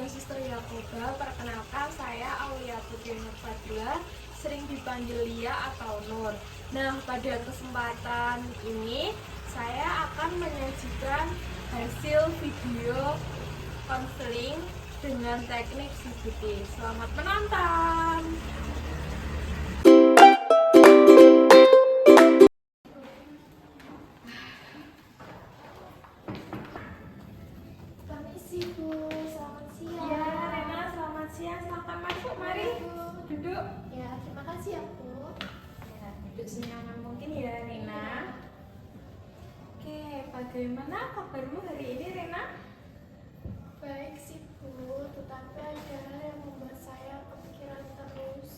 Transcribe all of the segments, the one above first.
dan Suster Yakoba. Perkenalkan, saya Aulia Putri Nur Fadila, sering dipanggil Lia atau Nur. Nah, pada kesempatan ini saya akan menyajikan hasil video konseling dengan teknik CBT. Selamat menonton! Permisi Bu, selamat siang. Ya, Rena, selamat siang. Silahkan masuk, mari duduk. Ya, terima kasih ya Bu. Ya, duduk senyaman mungkin ya, Rena. Oke, bagaimana kabarmu hari ini, Rena? Baik sih Bu, tetapi ada hal yang membuat saya kepikiran terus.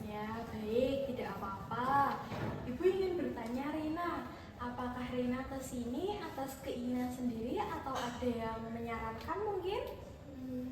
Ya, baik, tidak apa-apa. Ibu ingin bertanya, Rena, apakah Rena kesini atas keinginan sendiri atau ada yang menyarankan mungkin?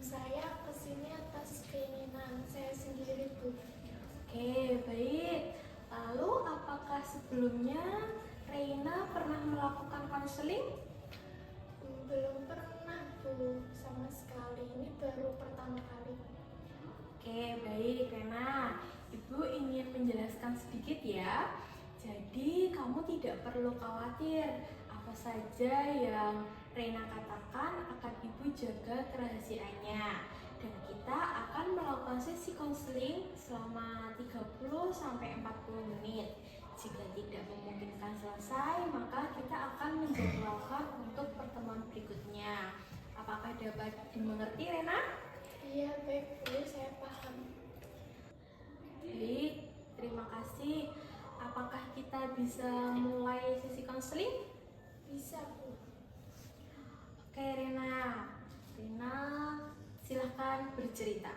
Saya kesini atas keinginan saya sendiri Bu. Oke, baik. Lalu, apakah sebelumnya Rena pernah melakukan konseling? Belum pernah Bu, sama sekali. Ini baru pertama kali. Oke, baik, Rena. Ibu ingin menjelaskan sedikit ya. Jadi, kamu tidak perlu khawatir. Apa saja yang Rena katakan akan Ibu jaga kerahasiaannya. Dan kita akan melakukan sesi konseling selama 30-40 menit. Jika tidak memungkinkan selesai, maka kita akan menjadwalkan untuk pertemuan berikutnya. Apakah dapat dimengerti, Rena? Iya baik Bu, saya paham. Baik, terima kasih. Apakah kita bisa mulai sesi konseling? Bisa Bu. Oke, Rena. Rena, silahkan bercerita.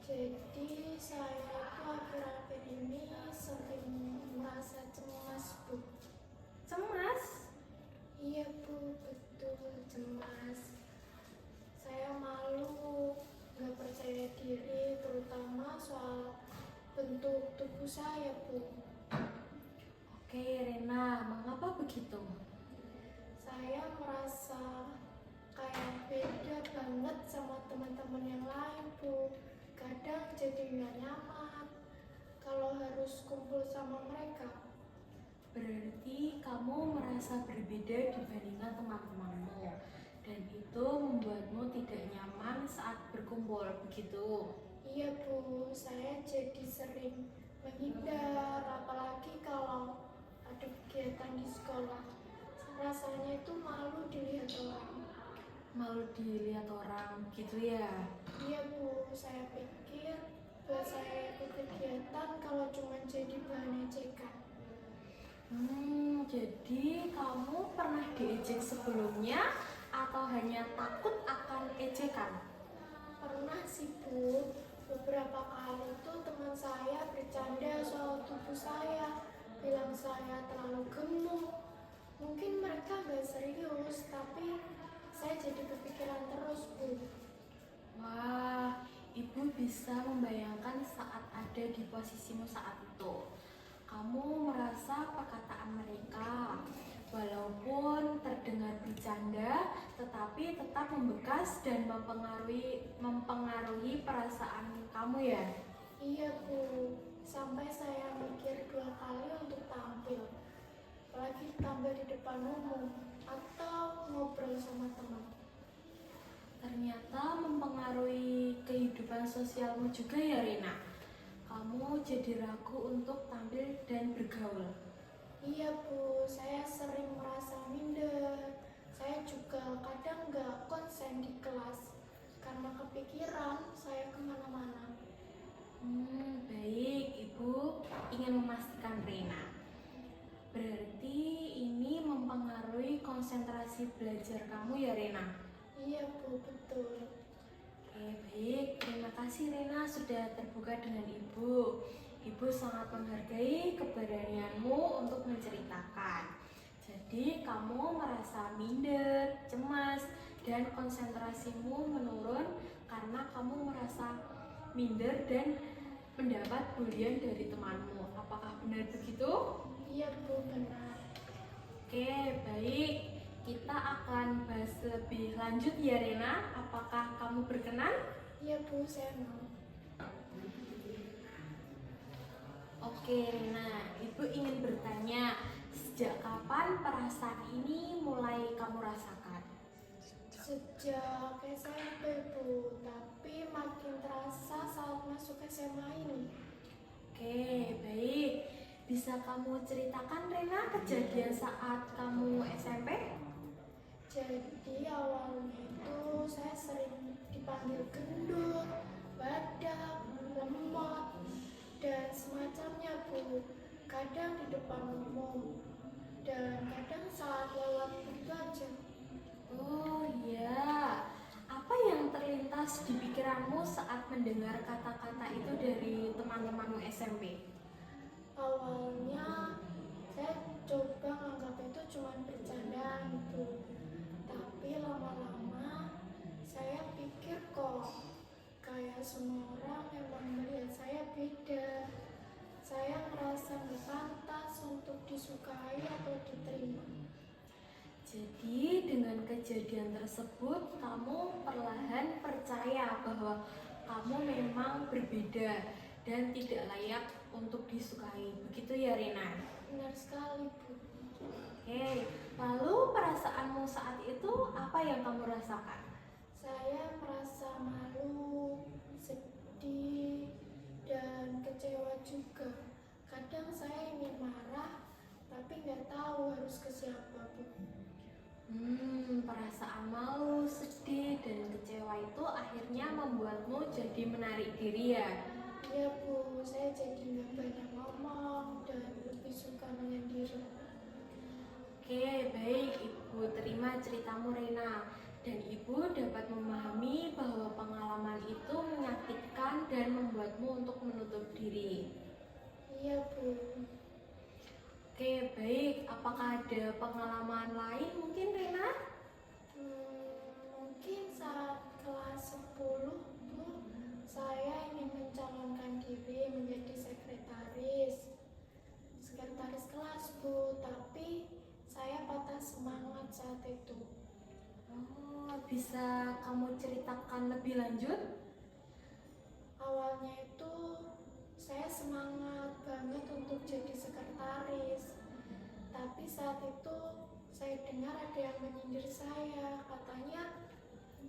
Jadi saya itu akhir-akhir ini sering merasa cemas Bu. Cemas? Iya Bu, betul cemas. Saya malu, nggak percaya diri, terutama soal bentuk tubuh saya Bu. Oke, Rena, mengapa begitu? Saya merasa kayak beda banget sama teman-teman yang lain Bu. Kadang jadi nggak nyaman kalau harus kumpul sama mereka. Berarti kamu merasa berbeda dibandingkan teman-temanmu, dan itu membuatmu tidak nyaman saat berkumpul, begitu? Iya Bu, saya jadi sering menghindar, apalagi kalau ada kegiatan di sekolah. Rasanya itu malu dilihat orang. Malu dilihat orang, gitu ya? Iya Bu, saya pikir buat saya ikut kegiatan kalau cuma jadi bahan ejekan. Jadi kamu pernah diejek sebelumnya atau hanya takut akan ejekan? Pernah sih Bu, beberapa kali tuh teman saya bercanda soal tubuh saya, bilang saya terlalu gemuk. Mungkin mereka nggak serius, tapi saya jadi kepikiran terus Bu. Wah, ibu bisa membayangkan saat ada di posisimu saat itu. Kamu merasa perkataan mereka, walaupun terdengar bercanda, tetapi tetap membekas dan mempengaruhi perasaan kamu ya? Iya Bu, sampai saya mikir 2 kali untuk tampil, apalagi tampil di depan umum atau ngobrol sama teman. Ternyata mempengaruhi kehidupan sosialmu juga ya, Rina? Kamu jadi ragu untuk tampil dan bergaul. Iya Bu, saya sering merasa minder. Saya juga kadang nggak konsen di kelas karena kepikiran saya kemana-mana. Baik, Ibu ingin memastikan Rina. Berarti ini mempengaruhi konsentrasi belajar kamu ya, Rina? Iya Bu, betul. Oke, baik. Terima kasih Rena sudah terbuka dengan Ibu. Ibu sangat menghargai keberanianmu untuk menceritakan. Jadi kamu merasa minder, cemas, dan konsentrasimu menurun karena kamu merasa minder dan mendapat bulian dari temanmu. Apakah benar begitu? Iya Bu, benar. Oke, baik. kita akan bahas lebih lanjut ya Rena. Apakah kamu berkenan? Iya Bu, saya mau. Oke Rena, Ibu ingin bertanya, sejak kapan perasaan ini mulai kamu rasakan? Sejak SMP Bu, tapi makin terasa saat masuk SMA ini. Oke, baik. Bisa kamu ceritakan Rena kejadian saat kamu SMP? Jadi awalnya itu saya sering dipanggil gendut, badak, lemot, dan semacamnya Bu. Kadang di depan umum, dan kadang saat lewat begitu aja. Oh iya, apa yang terlintas di pikiranmu saat mendengar kata-kata itu dari teman-temanmu SMP? Awalnya saya coba anggap itu cuma bercandaan Bu. Tapi lama-lama saya pikir kok kayak semua orang emang melihat saya beda. Saya ngerasa nggak pantas untuk disukai atau diterima. Jadi dengan kejadian tersebut kamu perlahan percaya bahwa kamu memang berbeda dan tidak layak untuk disukai. Begitu ya Rena? Benar sekali Bu. Oke, lalu perasaanmu saat itu apa yang kamu rasakan? Saya merasa malu, sedih, dan kecewa juga. Kadang saya ingin marah, tapi nggak tahu harus ke siapa Bu. Perasaan malu, sedih, dan kecewa itu akhirnya membuatmu jadi menarik diri ya? Iya Bu, saya jadi nggak banyak ngomong dan lebih suka menyendiri. Oke, baik Ibu terima ceritamu Rena. Dan Ibu dapat memahami bahwa pengalaman itu menyakitkan dan membuatmu untuk menutup diri. Iya Bu. Oke, baik. Apakah ada pengalaman lain mungkin Rena? Mungkin saat kelas 10 Bu, saya ingin mencalonkan diri menjadi sekretaris kelas Bu, tapi saya patah semangat saat itu. Oh, bisa kamu ceritakan lebih lanjut? Awalnya itu saya semangat banget untuk jadi sekretaris, tapi saat itu saya dengar ada yang menyindir saya, katanya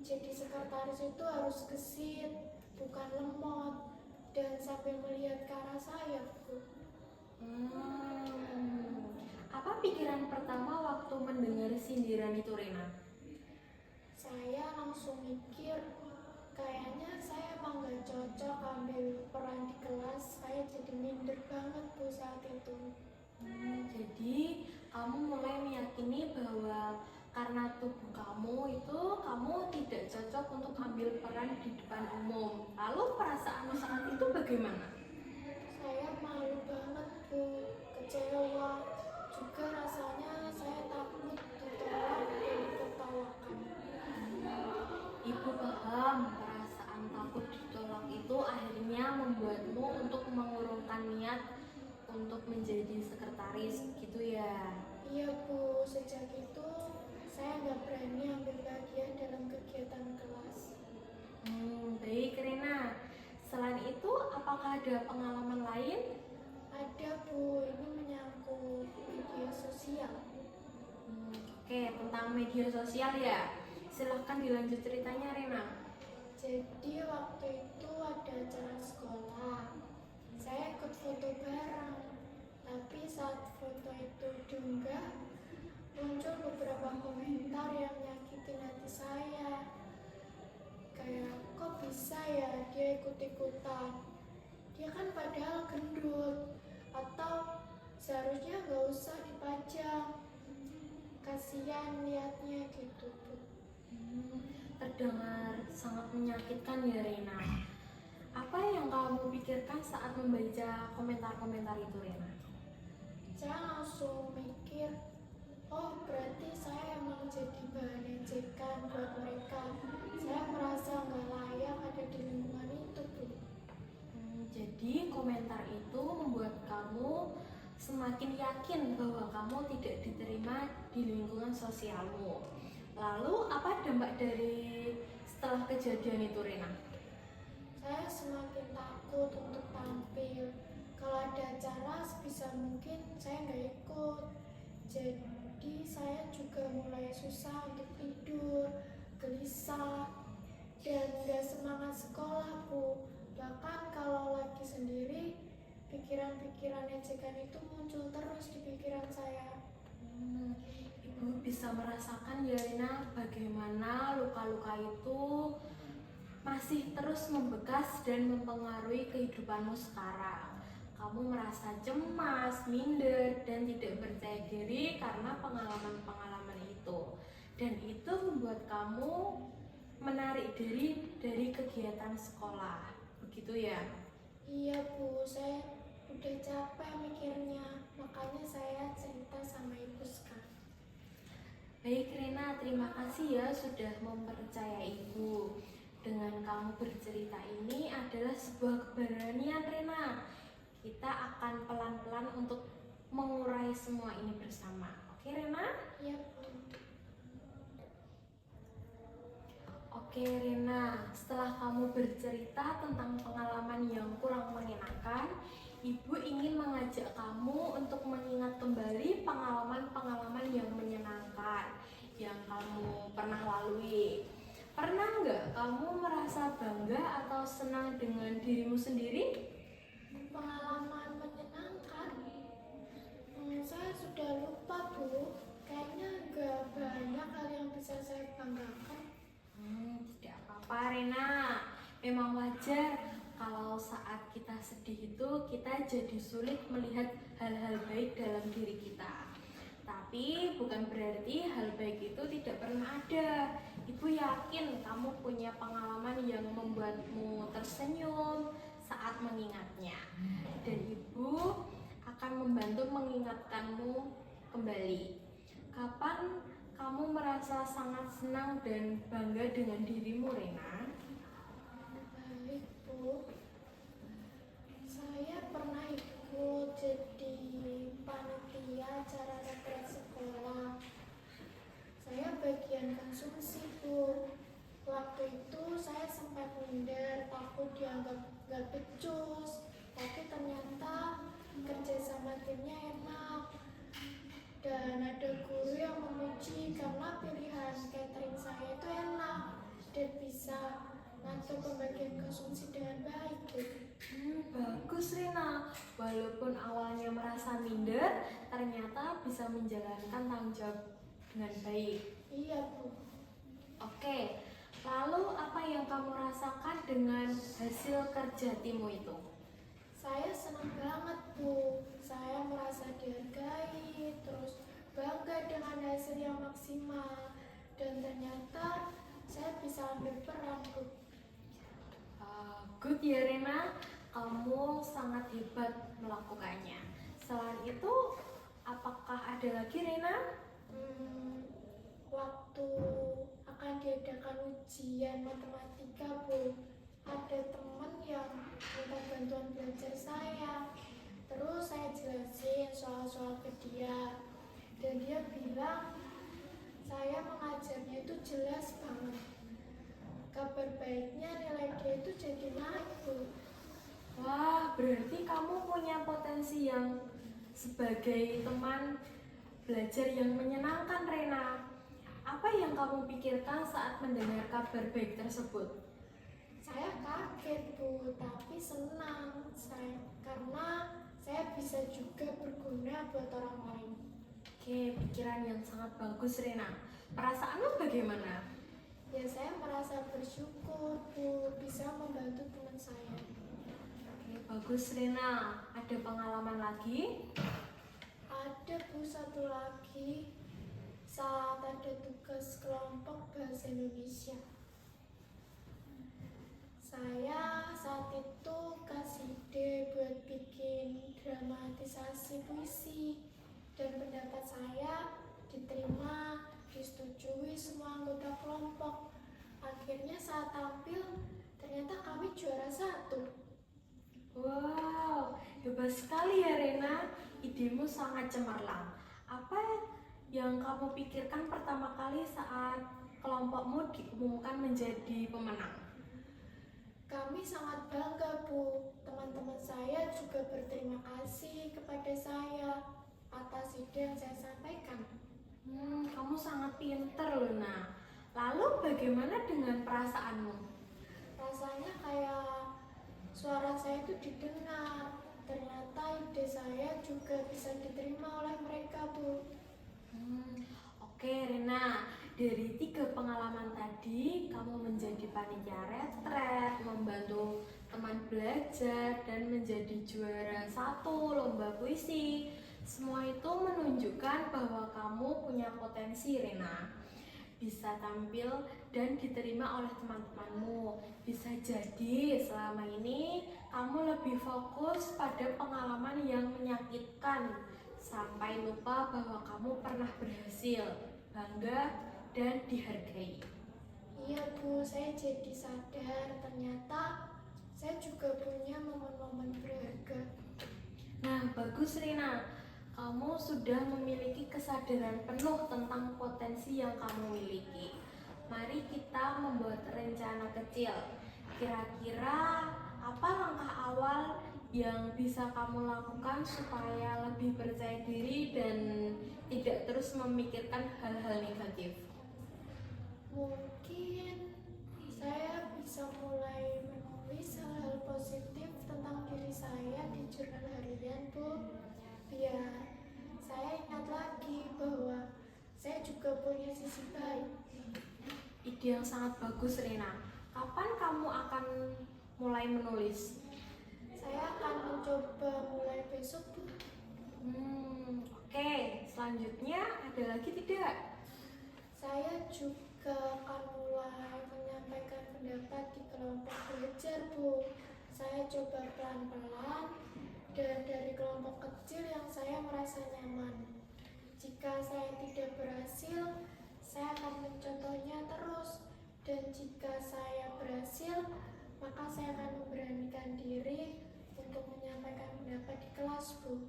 jadi sekretaris itu harus gesit, bukan lemot, dan sambil melihat ke arah saya Bu. Apa pikiran pertama waktu mendengar sindiran itu Rena? Saya langsung mikir, kayaknya saya emang gak cocok ambil peran di kelas, saya jadi minder banget Bu saat itu. Jadi kamu mulai meyakini bahwa karena tubuh kamu itu kamu tidak cocok untuk ambil peran di depan umum. Lalu perasaanmu saat itu bagaimana? Saya malu banget Bu, kecewa, juga rasanya saya takut ditolak dan ditertawakan. Ibu paham perasaan takut ditolak itu akhirnya membuatmu untuk mengurungkan niat untuk menjadi sekretaris gitu ya. Iya Bu, sejak itu saya nggak berani ambil bagian dalam kegiatan kelas. Baik Rena. Selain itu apakah ada pengalaman lain? Ada Bu, ini menyangkut media sosial. Oke, tentang media sosial ya. Silahkan dilanjut ceritanya Rena. Jadi waktu itu ada acara sekolah, saya ikut foto bareng. Tapi saat foto itu diunggah, muncul beberapa komentar yang nyakitin hati saya. Kayak, kok bisa ya dia ikut-ikutan? Dia kan padahal gendut. Atau seharusnya gak usah dipajang. Kasihan liatnya gitu Bu. Terdengar sangat menyakitkan ya Rena. Apa yang kamu pikirkan saat membaca komentar-komentar itu Rena? Saya langsung mikir, oh berarti saya emang jadi bahan ejekan buat mereka. Saya merasa nggak layak ada di lingkungan itu Bu. Jadi komentar itu membuat kamu semakin yakin bahwa kamu tidak diterima di lingkungan sosialmu. Lalu apa dampak dari setelah kejadian itu, Rena? Saya semakin takut untuk tampil. Kalau ada acara sebisa mungkin saya nggak ikut. Jadi saya juga mulai susah untuk tidur, gelisah, dan nggak semangat sekolah, Bu. Bahkan kalau lagi sendiri, pikiran-pikiran ejekan itu muncul terus di pikiran saya. Ibu bisa merasakan ya, Rena, bagaimana luka-luka itu masih terus membekas dan mempengaruhi kehidupanmu sekarang. Kamu merasa cemas, minder, dan tidak percaya diri karena pengalaman-pengalaman itu. Dan itu membuat kamu menarik diri dari kegiatan sekolah. Begitu ya? Iya, Bu, saya udah capek mikirnya. Makanya saya cerita sama Ibu sekarang. Baik Rena, terima kasih ya sudah mempercayai Ibu. Dengan kamu bercerita ini adalah sebuah keberanian Rena. Kita akan pelan-pelan untuk mengurai semua ini bersama. Oke Rena? Iya, Bu. Oke Rena, setelah kamu bercerita tentang pengalaman yang kurang menyenangkan, Ibu ingin mengajak kamu untuk mengingat kembali pengalaman-pengalaman yang menyenangkan yang kamu pernah lalui. Pernah nggak kamu merasa bangga atau senang dengan dirimu sendiri? Pengalaman menyenangkan. Saya sudah lupa, Bu. Kayaknya nggak banyak hal yang bisa saya banggakan. Tidak apa-apa Rena, memang wajar kalau saat kita sedih itu kita jadi sulit melihat hal-hal baik dalam diri kita. Tapi bukan berarti hal baik itu tidak pernah ada. Ibu yakin kamu punya pengalaman yang membuatmu tersenyum saat mengingatnya. Dan Ibu akan membantu mengingatkanmu kembali. Kapan kamu merasa sangat senang dan bangga dengan dirimu, Rena? Baik, Bu. Saya pernah ikut jadi panitia acara retret sekolah. Saya bagian konsumsi, Bu. Waktu itu saya sempat minder, takut dianggap gak becus. Tapi ternyata kerja sama timnya enak. Dan ada guru yang memuji karena pilihan catering saya itu enak dan bisa ngatur pembagian konsumsi dengan baik, Bu. Bagus Rina, walaupun awalnya merasa minder, ternyata bisa menjalankan tanggung jawab dengan baik. Iya, Bu. Oke, lalu apa yang kamu rasakan dengan hasil kerja timmu itu? Saya senang banget, Bu. Saya merasa dihargai, terus bangga dengan hasil yang maksimal. Dan ternyata saya bisa ambil peran, Bu. Good ya Rena, kamu sangat hebat melakukannya. Selain itu, apakah ada lagi Rena? Waktu akan diadakan ujian matematika, Bu, ada teman yang minta bantuan belajar saya. Terus saya jelasin soal-soal ke dia, dan dia bilang saya mengajarnya itu jelas banget. Kabar baiknya nilai dia itu jadi naik, Bu. Wah, berarti kamu punya potensi yang sebagai teman belajar yang menyenangkan Rena. Apa yang kamu pikirkan saat mendengar kabar baik tersebut? Saya kaget, Bu, tapi senang karena saya bisa juga berguna buat orang lain. Oke, pikiran yang sangat bagus Rena. Perasaanmu bagaimana? Ya, saya merasa bersyukur, Bu, bisa membantu teman saya. Oke, bagus Rena. Ada pengalaman lagi? Ada, Bu, satu lagi saat ada tugas kelompok bahasa Indonesia. Saya saat itu kasih ide buat bikin dramatisasi puisi, dan pendapat saya diterima, disetujui semua anggota kelompok. Akhirnya saat tampil, ternyata kami juara 1. Wow, hebat sekali ya Rena. Idemu sangat cemerlang. Apa yang kamu pikirkan pertama kali saat kelompokmu diumumkan menjadi pemenang? Kami sangat bangga, Bu. Teman-teman saya juga berterima kasih kepada saya atas ide yang saya sampaikan. Kamu sangat pinter loh, Nah. Lalu bagaimana dengan perasaanmu? Rasanya kayak suara saya itu didengar. Ternyata ide saya juga bisa diterima oleh mereka, Bu. Oke, Rena. Dari 3 pengalaman tadi, kamu menjadi panitia retret, membantu teman belajar, dan menjadi juara 1 lomba puisi. Semua itu menunjukkan bahwa kamu punya potensi, Rena. Bisa tampil dan diterima oleh teman-temanmu. Bisa jadi selama ini kamu lebih fokus pada pengalaman yang menyakitkan sampai lupa bahwa kamu pernah berhasil, bangga dan dihargai. Iya, Bu, saya jadi sadar ternyata saya juga punya momen-momen berharga. Nah, bagus Rina. Kamu sudah memiliki kesadaran penuh tentang potensi yang kamu miliki. Mari kita membuat rencana kecil. Kira-kira apa langkah awal yang bisa kamu lakukan supaya lebih percaya diri dan tidak terus memikirkan hal-hal negatif? Mungkin saya bisa mulai menulis hal-hal positif tentang diri saya di jurnal harian, Bu. Biar saya ingat lagi bahwa saya juga punya sisi baik. Ide yang sangat bagus, Rina. Kapan kamu akan mulai menulis? Saya akan mencoba mulai besok, Bu. Oke. Selanjutnya ada lagi tidak? Saya juga akan mulai menyampaikan pendapat di kelompok belajar, Bu. Saya coba pelan-pelan dan dari kelompok kecil yang saya merasa nyaman. Jika saya tidak berhasil, saya akan mencontohnya terus. Dan jika saya berhasil, maka saya akan memberanikan diri untuk menyampaikan pendapat di kelas, Bu.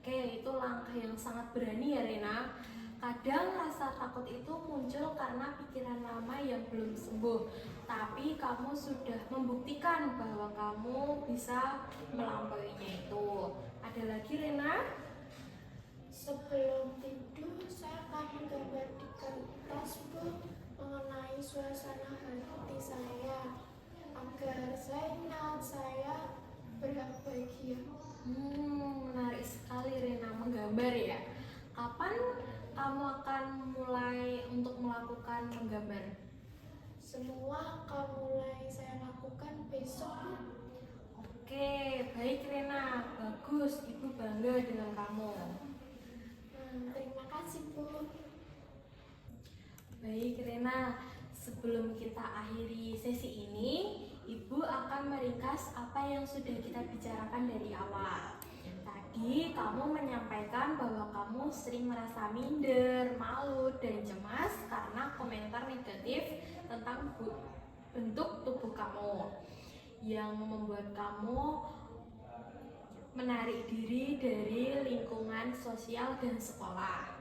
Oke, itu langkah yang sangat berani ya Rena. Kadang rasa takut itu muncul karena pikiran lama yang belum sembuh. Tapi kamu sudah membuktikan bahwa kamu bisa melampauinya itu. Ada lagi Rena? Sebelum tidur, saya akan menggambar di kertas, Bu, mengenai suasana hati saya agar saya ingat saya berhak bahagia. Menarik sekali Rena menggambar ya. Kapan kamu akan mulai untuk melakukan menggambar? Semua akan mulai saya lakukan besok, Bu. Oke, baik Rena. Bagus, Ibu bangga dengan kamu. Terima kasih, Bu. Baik Rena, sebelum kita akhiri sesi ini, Ibu akan meringkas apa yang sudah kita bicarakan dari awal. Tadi kamu menyampaikan bahwa kamu sering merasa minder, malu, dan cemas karena komentar negatif tentang bentuk tubuh kamu yang membuat kamu menarik diri dari lingkungan sosial dan sekolah.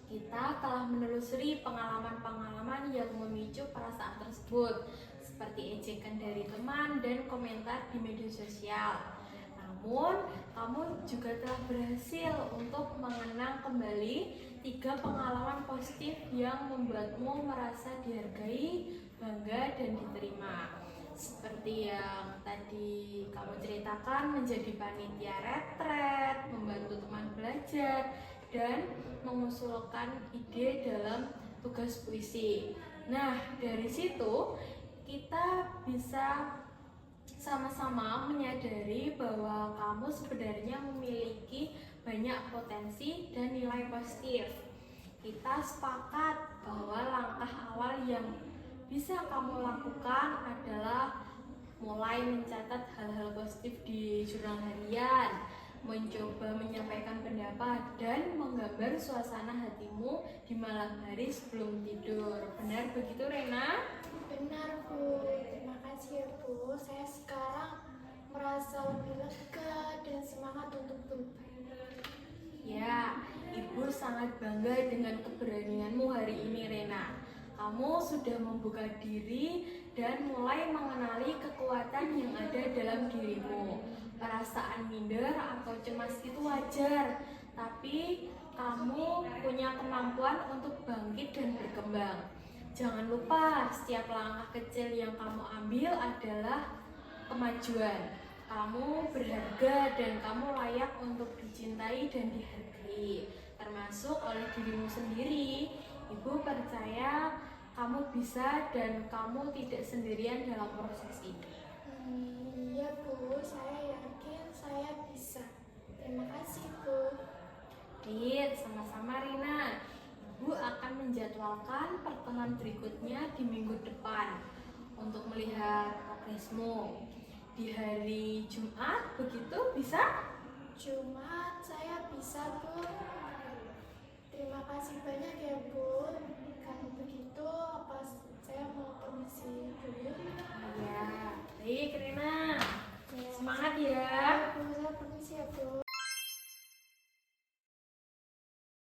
Kita telah menelusuri pengalaman-pengalaman yang memicu perasaan tersebut, seperti ejekan dari teman dan komentar di media sosial. Namun, kamu juga telah berhasil untuk mengenang kembali 3 pengalaman positif yang membuatmu merasa dihargai, bangga, dan diterima. Seperti yang tadi kamu ceritakan, menjadi panitia retret, membantu teman belajar, dan mengusulkan ide dalam tugas puisi. Nah, dari situ kita bisa sama-sama menyadari bahwa kamu sebenarnya memiliki banyak potensi dan nilai positif. Kita sepakat bahwa langkah awal yang bisa kamu lakukan adalah mulai mencatat hal-hal positif di jurnal harian, mencoba menyampaikan pendapat, dan menggambar suasana hatimu di malam hari sebelum tidur. Benar begitu, Rena? Benar, Bu. Terima kasih ya, Bu. Saya sekarang merasa lebih lega dan semangat untuk berubah. Ya, Ibu sangat bangga dengan keberanianmu hari ini, Rena. Kamu sudah membuka diri dan mulai mengenali kekuatan yang ada dalam dirimu. Perasaan minder atau cemas itu wajar, tapi kamu punya kemampuan untuk bangkit dan berkembang. Jangan lupa, setiap langkah kecil yang kamu ambil adalah kemajuan. Kamu berharga dan kamu layak untuk dicintai dan dihargai, termasuk oleh dirimu sendiri. Ibu percaya kamu bisa dan kamu tidak sendirian dalam proses ini. Iya Bu, saya yakin saya bisa. Terima kasih Bu. Baik, sama-sama Rina. Ibu akan menjadwalkan pertemuan berikutnya di minggu depan untuk melihat progresmu. Di hari Jumat, begitu bisa? Jumat saya bisa Bu. Terima kasih banyak ya Bu. Kalau begitu apa saya mau permisi dulu? Ya, baik Rina. Semangat ya.